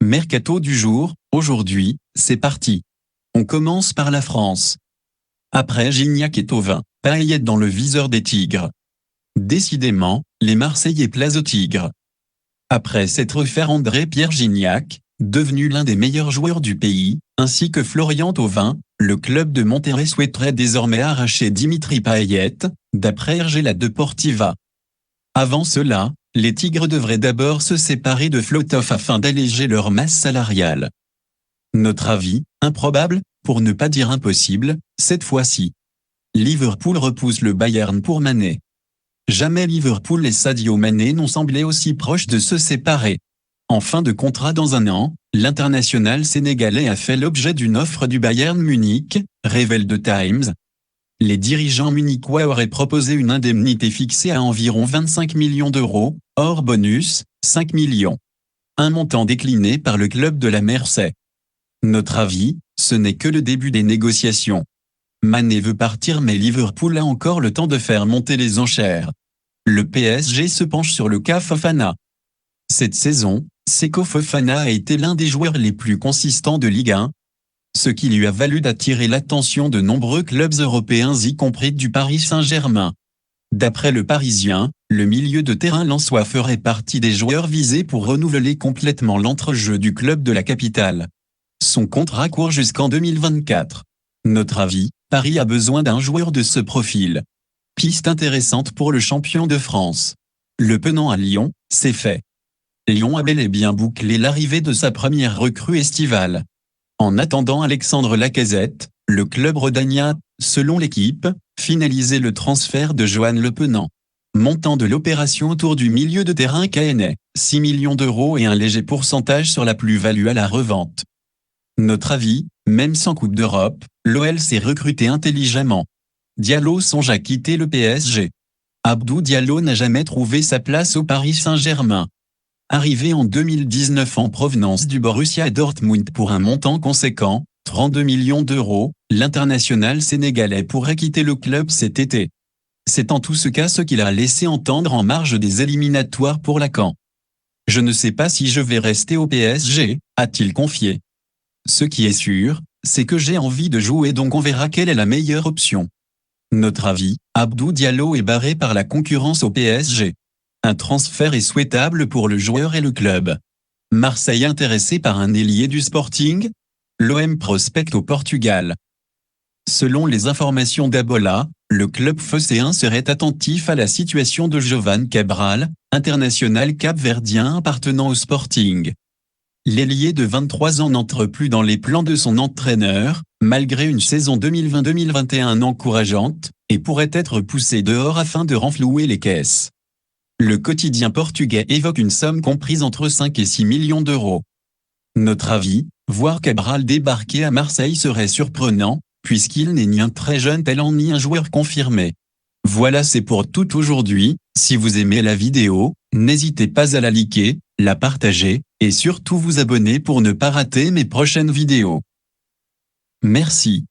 Mercato du jour, aujourd'hui, c'est parti. On commence par la France. Après Gignac et Thauvin, Payet dans le viseur des Tigres. Décidément, les Marseillais plaisent aux Tigres. Après s'être offert André-Pierre Gignac, devenu l'un des meilleurs joueurs du pays, ainsi que Florian Thauvin, le club de Monterrey souhaiterait désormais arracher Dimitri Payet, d'après RG La Deportiva. Avant cela, les Tigres devraient d'abord se séparer de Flotov afin d'alléger leur masse salariale. Notre avis, improbable, pour ne pas dire impossible, cette fois-ci. Liverpool repousse le Bayern pour Mané. Jamais Liverpool et Sadio Mané n'ont semblé aussi proches de se séparer. En fin de contrat dans un an, l'international sénégalais a fait l'objet d'une offre du Bayern Munich, révèle The Times. Les dirigeants munichois auraient proposé une indemnité fixée à environ 25 millions d'euros, hors bonus, 5 millions. Un montant décliné par le club de la Mersey. Notre avis, ce n'est que le début des négociations. Mané veut partir mais Liverpool a encore le temps de faire monter les enchères. Le PSG se penche sur le cas Fofana. Cette saison, Seko Fofana a été l'un des joueurs les plus consistants de Ligue 1, ce qui lui a valu d'attirer l'attention de nombreux clubs européens y compris du Paris Saint-Germain. D'après le Parisien, le milieu de terrain lensois ferait partie des joueurs visés pour renouveler complètement l'entrejeu du club de la capitale. Son contrat court jusqu'en 2024. Notre avis, Paris a besoin d'un joueur de ce profil. Piste intéressante pour le champion de France. Le Penant à Lyon, c'est fait. Lyon a bel et bien bouclé l'arrivée de sa première recrue estivale. En attendant Alexandre Lacazette, le club rhodanien, selon l'équipe, finalisait le transfert de Johan Le Penant. Montant de l'opération autour du milieu de terrain caennais, 6 millions d'euros et un léger pourcentage sur la plus-value à la revente. Notre avis, même sans Coupe d'Europe, l'OL s'est recruté intelligemment. Diallo songe à quitter le PSG. Abdou Diallo n'a jamais trouvé sa place au Paris Saint-Germain. Arrivé en 2019 en provenance du Borussia Dortmund pour un montant conséquent, 32 millions d'euros, l'international sénégalais pourrait quitter le club cet été. C'est en tout cas ce qu'il a laissé entendre en marge des éliminatoires pour la CAN. Je ne sais pas si je vais rester au PSG, a-t-il confié. Ce qui est sûr, c'est que j'ai envie de jouer donc on verra quelle est la meilleure option. Notre avis, Abdou Diallo est barré par la concurrence au PSG. Un transfert est souhaitable pour le joueur et le club. Marseille intéressé par un ailier du Sporting? L'OM prospecte au Portugal. Selon les informations d'Abola, le club phocéen serait attentif à la situation de Jovan Cabral, international cap-verdien appartenant au Sporting. L'ailier de 23 ans n'entre plus dans les plans de son entraîneur, malgré une saison 2020-2021 encourageante, et pourrait être poussé dehors afin de renflouer les caisses. Le quotidien portugais évoque une somme comprise entre 5 et 6 millions d'euros. Notre avis, voir Cabral débarquer à Marseille serait surprenant, puisqu'il n'est ni un très jeune talent ni un joueur confirmé. Voilà, c'est pour tout aujourd'hui. Si vous aimez la vidéo, n'hésitez pas à la liker, la partager, et surtout vous abonner pour ne pas rater mes prochaines vidéos. Merci.